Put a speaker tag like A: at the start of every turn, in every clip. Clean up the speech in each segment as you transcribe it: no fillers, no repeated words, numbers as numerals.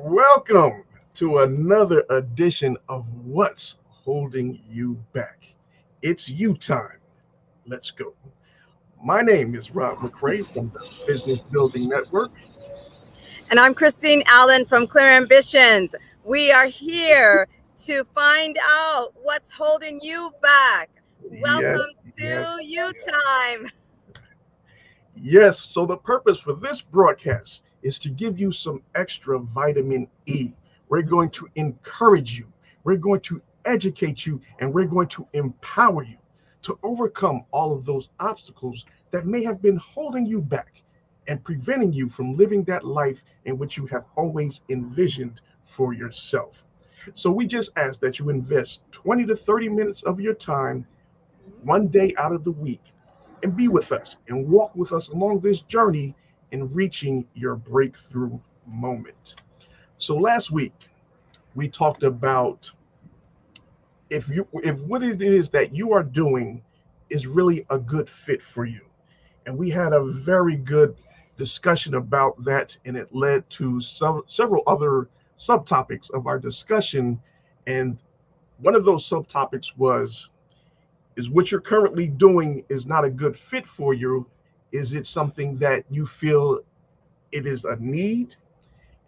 A: Welcome to another edition of What's Holding You Back. It's you time. Let's go. My name is Rob McCray from the Business Building Network.
B: And I'm Christine Allen from Clear Ambitions. We are here to find out what's holding you back.
A: Yes,
B: Welcome
A: yes,
B: to You Time.
A: yes. So, the purpose for this broadcast is to give you some extra vitamin E. We're going to encourage you, we're going to educate you, and we're going to empower you to overcome all of those obstacles that may have been holding you back and preventing you from living that life in which you have always envisioned for yourself. So, we just ask that you invest 20 to 30 minutes of your time one day out of the week and be with us and walk with us along this journey in reaching your breakthrough moment. So last week we talked about if what it is that you are doing is really a good fit for you. And we had a very good discussion about that, and it led to several other subtopics of our discussion. And one of those subtopics was, is what you're currently doing is not a good fit for you? Is it something that you feel it is a need?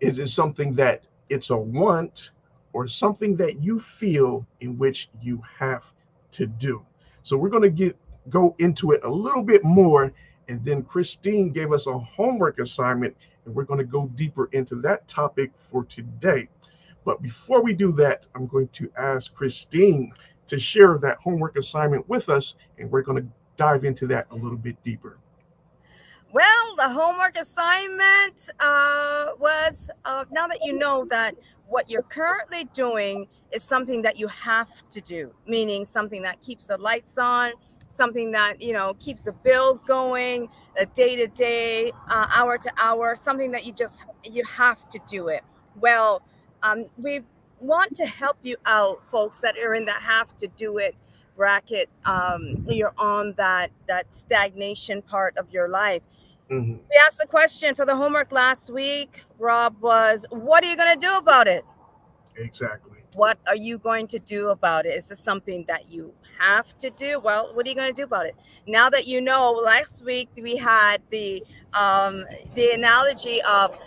A: Is it something that it's a want, or something that you feel in which you have to do? So we're going to go into it a little bit more, and then Christine gave us a homework assignment, and we're going to go deeper into that topic for today. But before we do that, I'm going to ask Christine to share that homework assignment with us, and we're going to dive into that a little bit deeper.
B: Well, the homework assignment was now that you know that what you're currently doing is something that you have to do, meaning something that keeps the lights on, something that, keeps the bills going, day to day, hour to hour, something that you have to do it. Well, we want to help you out, folks that are in the have to do it bracket. You're on that stagnation part of your life.
A: Mhm.
B: We asked the question for the homework last week, Rob, was what are you going to do about it?
A: Exactly.
B: What are you going to do about it? Is this something that you have to do? Well, what are you going to do about it? Now that you know, last week we had the analogy of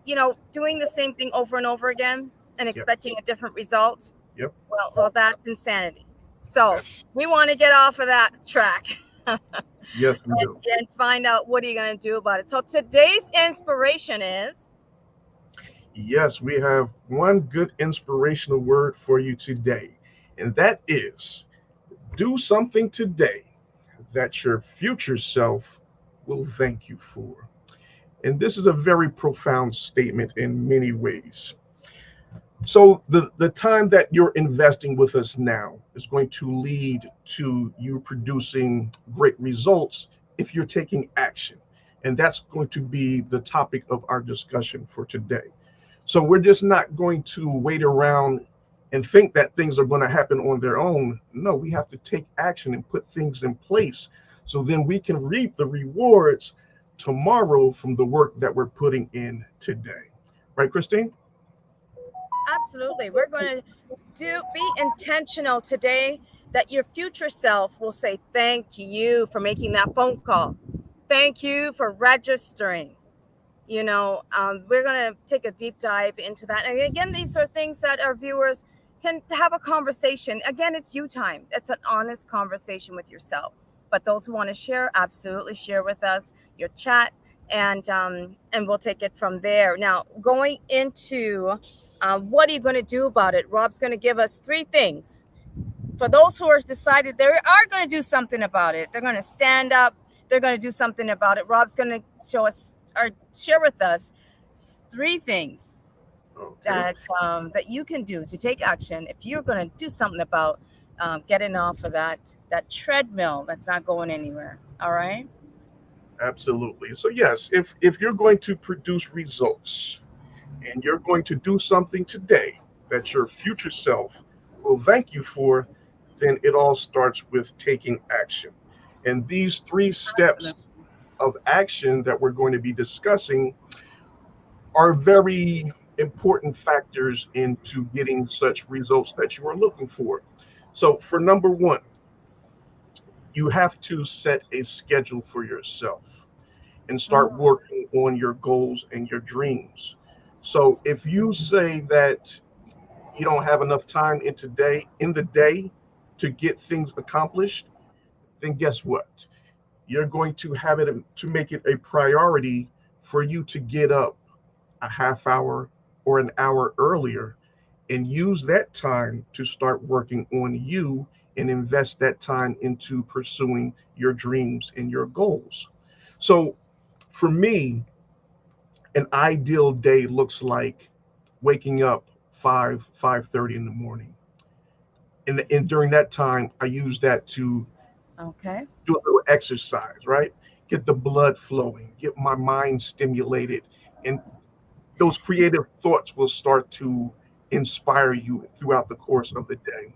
B: doing the same thing over and over again and
A: Yep.
B: expecting a different result.
A: Yep.
B: Well, that's insanity. So we want to get off of that track.
A: Yes, we do.
B: And find out what are you going to do about it. So today's inspiration is
A: Yes, we have one good inspirational word for you today, and that is, do something today that your future self will thank you for. And this is a very profound statement in many ways. So the time that you're investing with us now is going to lead to you producing great results if you're taking action. And that's going to be the topic of our discussion for today. So we're just not going to wait around and think that things are going to happen on their own. No, we have to take action and put things in place so then we can reap the rewards tomorrow from the work that we're putting in today. Right, Christine?
B: absolutely. We're going to be intentional today that your future self will say thank you for making that phone call. Thank you for registering. We're going to take a deep dive into that. And again, these are things that our viewers can have a conversation. Again, it's you time. It's an honest conversation with yourself. But those who want to share, absolutely share with us your chat, and we'll take it from there. Now, going into what are you going to do about it? Rob's going to give us three things for those who are decided they are going to do something about it. They're going to stand up. They're going to do something about it. Rob's going to show us or share with us three things
A: Okay.
B: that you can do to take action if you're going to do something about getting off of that treadmill that's not going anywhere. All right.
A: Absolutely. So yes, if you're going to produce results and you're going to do something today that your future self will thank you for, then it all starts with taking action. And these three steps
B: Absolutely.
A: of action that we're going to be discussing are very important factors into getting such results that you are looking for. So, for number one, you have to set a schedule for yourself and start
B: Mm,
A: working on your goals and your dreams. So, if you say that you don't have enough time in the day to get things accomplished, then guess what? You're going to have it to make it a priority for you to get up a half hour or an hour earlier and use that time to start working on you and invest that time into pursuing your dreams and your goals. So for me, an ideal day looks like waking up 5:30 in the morning. And during that time, I use that to
B: okay.
A: do a little exercise, right? Get the blood flowing, get my mind stimulated, and those creative thoughts will start to inspire you throughout the course of the day.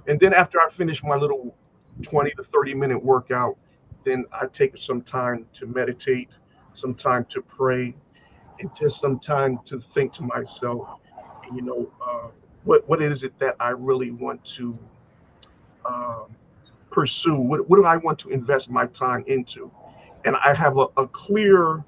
A: And then after I finish my little 20 to 30-minute workout, then I take some time to meditate, some time to pray, and just some time to think to myself, what is it that I really want to um, pursue? What do I want to invest my time into? And I have a clear,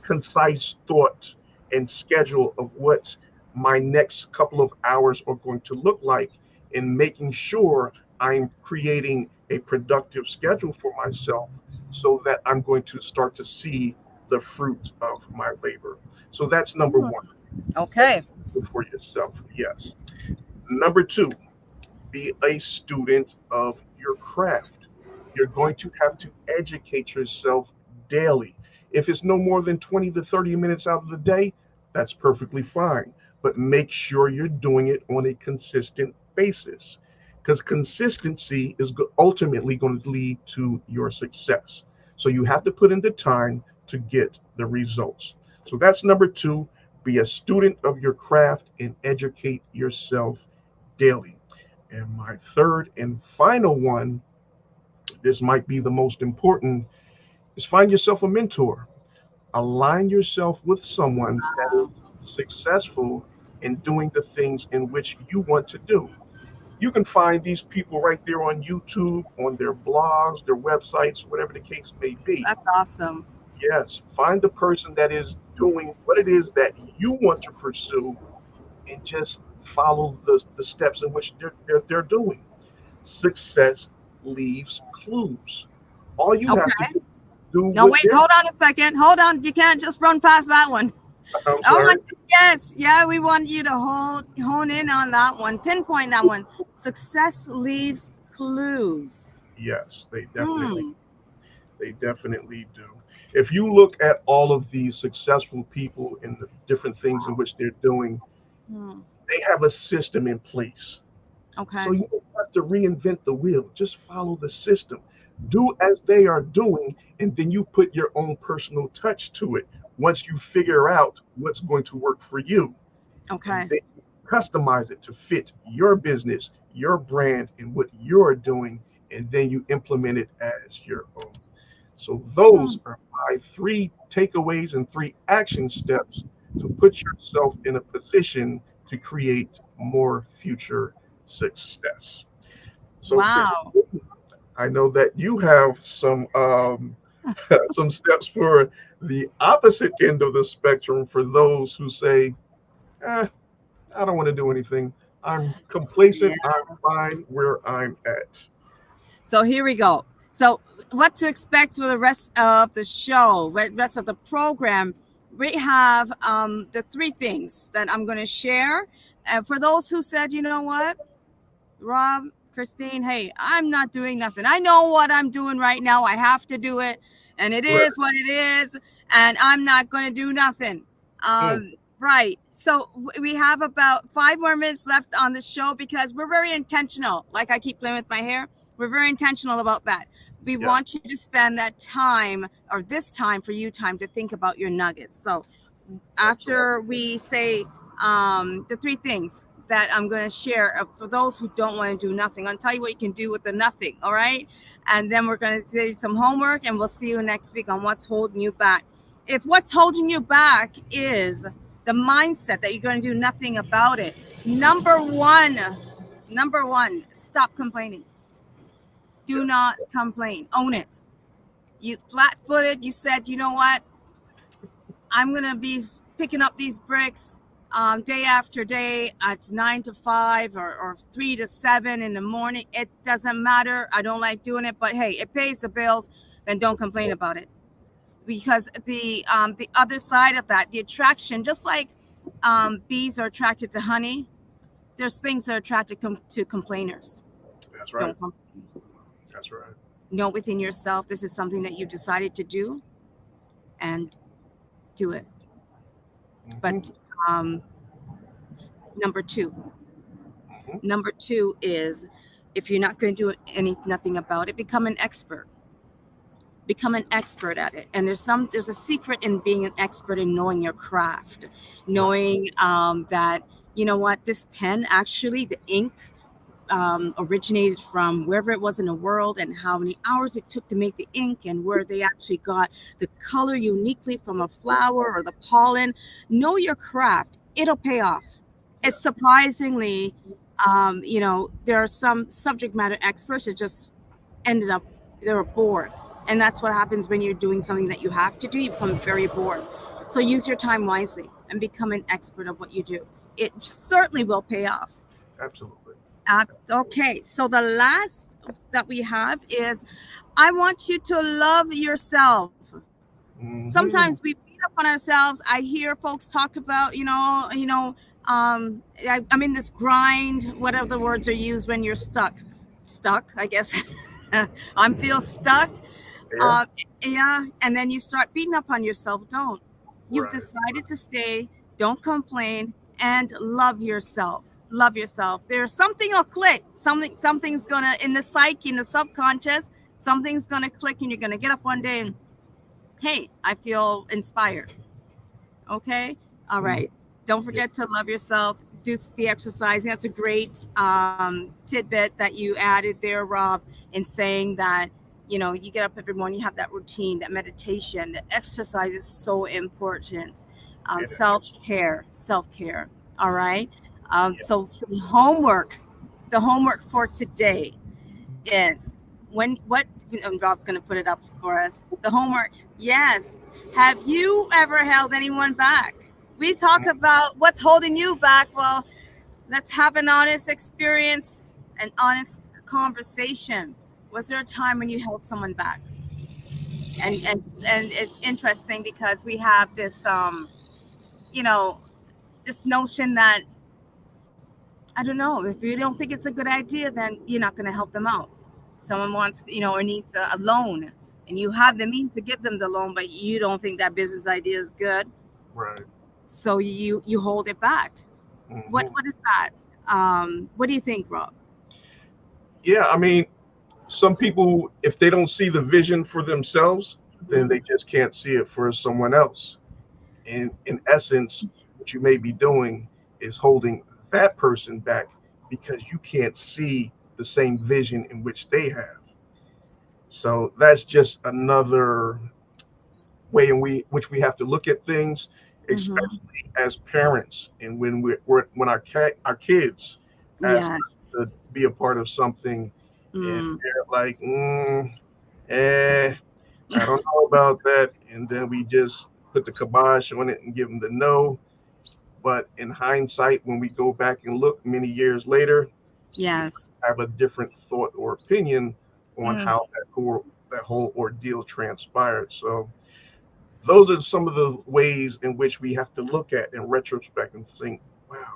A: concise thought and schedule of what my next couple of hours are going to look like, in making sure I'm creating a productive schedule for myself so that I'm going to start to see the fruit of my labor. So that's number
B: Mm,
A: one. Set
B: okay.
A: for yourself. Yes. Number two, be a student of your craft. You're going to have to educate yourself daily. If it's no more than 20 to 30 minutes out of the day, that's perfectly fine. But make sure you're doing it on a consistent basis, because consistency is ultimately going to lead to your success. So you have to put in the time to get the results. So that's number two. Be a student of your craft and educate yourself daily. And my third and final one, this might be the most important, is find yourself a mentor. Align yourself with someone that is successful in doing the things in which you want to do. You can find these people right there on YouTube, on their blogs, their websites, whatever the case may be.
B: That's awesome.
A: Yes, find the person that is doing what it is that you want to pursue, and just follow the steps in which they're doing. Success leaves clues. All you have to
B: Okay.
A: do
B: No,
A: what
B: wait,
A: they're.
B: hold on a second. Hold on. You can't just run past that one.
A: I'm
B: I
A: sorry.
B: want to, yes, yeah, we want you to hone in on that one, pinpoint that one. Success leaves clues.
A: Yes,
B: Hmm.
A: they definitely do. If you look at all of these successful people and the different things in which they're doing,
B: Hmm.
A: they have a system in place. So
B: Okay.
A: you don't have to reinvent the wheel. Just follow the system. Do as they are doing, and then you put your own personal touch to it once you figure out what's going to work for you. And
B: Okay.
A: then customize it to fit your business, your brand, and what you're doing, and then you implement it as your own. So
B: Hmm.
A: those are my three takeaways and three action steps to put yourself in a position to create more future success. So, Chris,
B: Wow.
A: I know that you have some some steps for the opposite end of the spectrum, for those who say, eh, I don't want to do anything. I'm
B: Yeah.
A: complacent. I'm fine where I'm at.
B: So here we go. So what to expect for the rest of the show, rest of the program? We have the three things that I'm going to share. And for those who said, you know what, Rob, Christine, hey, I'm not doing nothing. I know what I'm doing right now. I have to do it, and it
A: Right.
B: is what it is, and I'm not going to do nothing.
A: Mm,
B: Right. So we have about 5 more minutes left on the show because we're very intentional. Like I keep playing with my hair, we're very intentional about that. We
A: yeah.
B: want you to spend that time, or this time for you, time to think about your nuggets. So
A: Absolutely.
B: after we say the three things that I'm going to share for those who don't want to do nothing, I'll tell you what you can do with the nothing. All right. And then we're going to do some homework, and we'll see you next week on what's holding you back. if what's holding you back is the mindset that you're going to do nothing about it, number one, stop complaining. Do not complain. Own it. You flat-footed. You said, you know what? I'm going to be picking up these bricks day after day. It's 9 to 5 or 3 to 7 in the morning. It doesn't matter. I don't like doing it, but hey, it pays the bills. Then don't complain about it. Because the other side of that, the attraction, just like bees are attracted to honey, there's things that are attracted to complainers.
A: That's right.
B: Don't complain.
A: That's right.
B: Know within yourself this is something that you decided to do, and do it. But number two is, if you're not going to do nothing about it, become an expert. Become an expert at it. And there's a secret in being an expert in knowing your craft, knowing that, you know what, this pen, actually, the ink originated from wherever it was in the world, and how many hours it took to make the ink, and where they actually got the color uniquely from a flower or the pollen. Know your craft. It'll pay off. It's surprisingly, there are some subject matter experts that just ended up, they were bored. And that's what happens when you're doing something that you have to do. You become very bored. So use your time wisely and become an expert of what you do. It certainly will pay off.
A: Absolutely.
B: Okay, so the last that we have is, I want you to love yourself. Sometimes we beat up on ourselves. I hear folks talk about, I'm in this grind, whatever the words are used when you're stuck, I guess. I feel stuck. And then you start beating up on yourself. Don't. You've decided to stay. Don't complain, and love yourself. Love yourself. There's something will click. Something's gonna, in the psyche, in the subconscious, something's gonna click, and you're gonna get up one day and, hey, I feel inspired. Okay. All right. Don't forget to love yourself. Do the exercising. That's a great tidbit that you added there, Rob, in saying that, you get up every morning, you have that routine, that meditation, that exercise is so important. Self-care. All right. So the homework for today is, Rob's going to put it up for us. The homework. Yes. Have you ever held anyone back? We talk about what's holding you back. Well, let's have an honest experience, an honest conversation. Was there a time when you held someone back? And it's interesting because we have this, this notion that, I don't know, if you don't think it's a good idea, then you're not going to help them out. Someone wants, or needs a loan, and you have the means to give them the loan, but you don't think that business idea is good.
A: Right.
B: So you hold it back. What is that? What do you think, Rob?
A: Yeah, I mean, some people, if they don't see the vision for themselves, then they just can't see it for someone else. And in essence, what you may be doing is holding that person back because you can't see the same vision in which they have. So that's just another way in which we have to look at things, especially as parents, and when when our kids ask us to be a part of something, and they're like, I don't know about that, and then we just put the kibosh on it and give them the no. But in hindsight, when we go back and look many years later, have a different thought or opinion on how that whole ordeal transpired. So those are some of the ways in which we have to look at in retrospect and think, wow,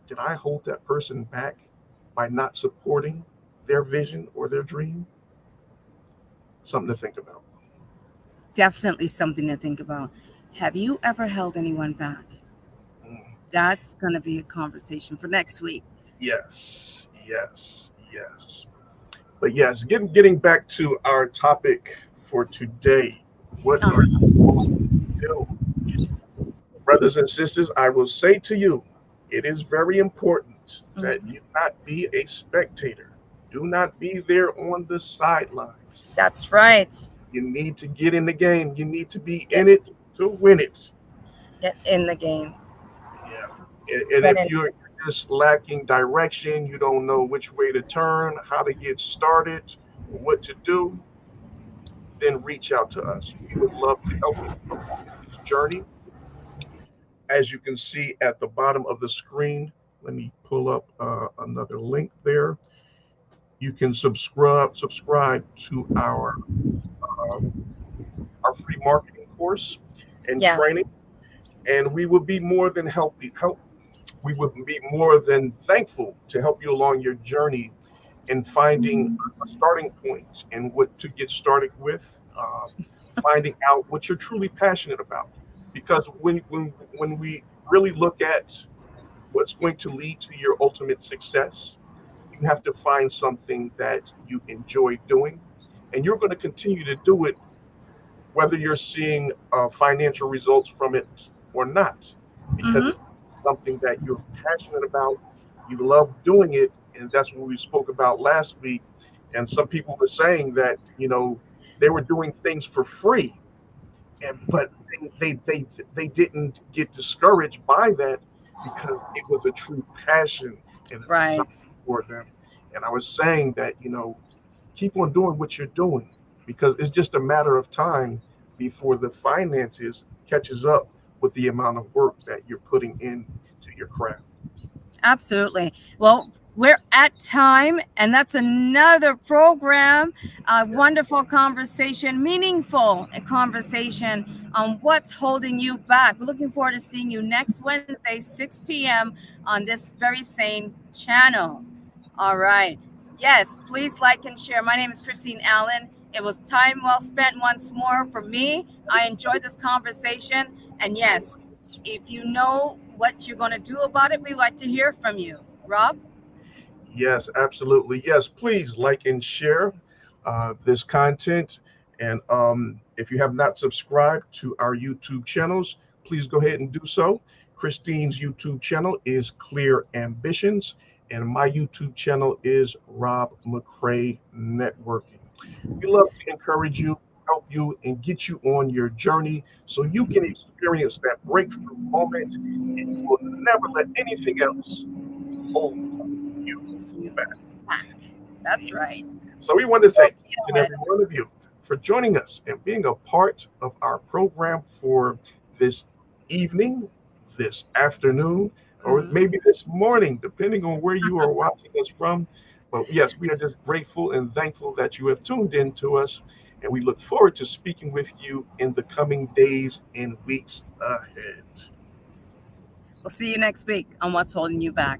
A: did I hold that person back by not supporting their vision or their dream? Something to think about.
B: Definitely something to think about. Have you ever held anyone back? That's going to be a conversation for next week.
A: Yes. But yes, getting back to our topic for today, what are you going to do? Brothers and sisters, I will say to you, it is very important that you not be a spectator. Do not be there on the sidelines.
B: That's right.
A: You need to get in the game. You need to be in it to win it.
B: Get in the game.
A: Yeah. And
B: Get
A: if
B: in.
A: you're just lacking direction, you don't know which way to turn, how to get started, or what to do, then reach out to us. We would love to help you along this journey. As you can see at the bottom of the screen, let me pull up another link there. You can subscribe to uh, our free marketing course and
B: Yes.
A: training, and we would be more than help. We would be more than thankful to help you along your journey in finding a starting point and what to get started with, finding out what you're truly passionate about. Because when we really look at what's going to lead to your ultimate success, you have to find something that you enjoy doing, and you're going to continue to do it whether you're seeing financial results from it or not, because
B: Mm-hmm.
A: it's something that you're passionate about. You love doing it, and that's what we spoke about last week. And some people were saying that they were doing things for free, but they didn't get discouraged by that because it was a true passion and a desire
B: Right.
A: for them. And I was saying that keep on doing what you're doing because it's just a matter of time before the finances catches up with the amount of work that you're putting into your craft.
B: Absolutely. Well, we're at time, and that's another program. A wonderful conversation, meaningful conversation on what's holding you back. We're looking forward to seeing you next Wednesday, 6 p.m. on this very same channel. All right. Yes, please like and share. My name is Christine Allen. It was time well spent once more for me. I enjoyed this conversation. And yes, if you know what you're going to do about it, we'd like to hear from you. Rob?
A: Yes, absolutely. Yes, please like and share this content. And if you have not subscribed to our YouTube channels, please go ahead and do so. Christine's YouTube channel is Clear Ambitions, and my YouTube channel is Rob McCray Networking. We love to encourage you, help you, and get you on your journey so you can experience that breakthrough moment and you will never let anything else hold you back.
B: That's right.
A: So we want to
B: We'll
A: thank
B: see
A: each
B: you
A: and
B: ahead.
A: every one of you for joining us and being a part of our program for this evening, this afternoon, or
B: Mhm.
A: maybe this morning, depending on where you are watching us from. But yes, we are just grateful and thankful that you have tuned in to us, and we look forward to speaking with you in the coming days and weeks ahead.
B: We'll see you next week on What's Holding You Back.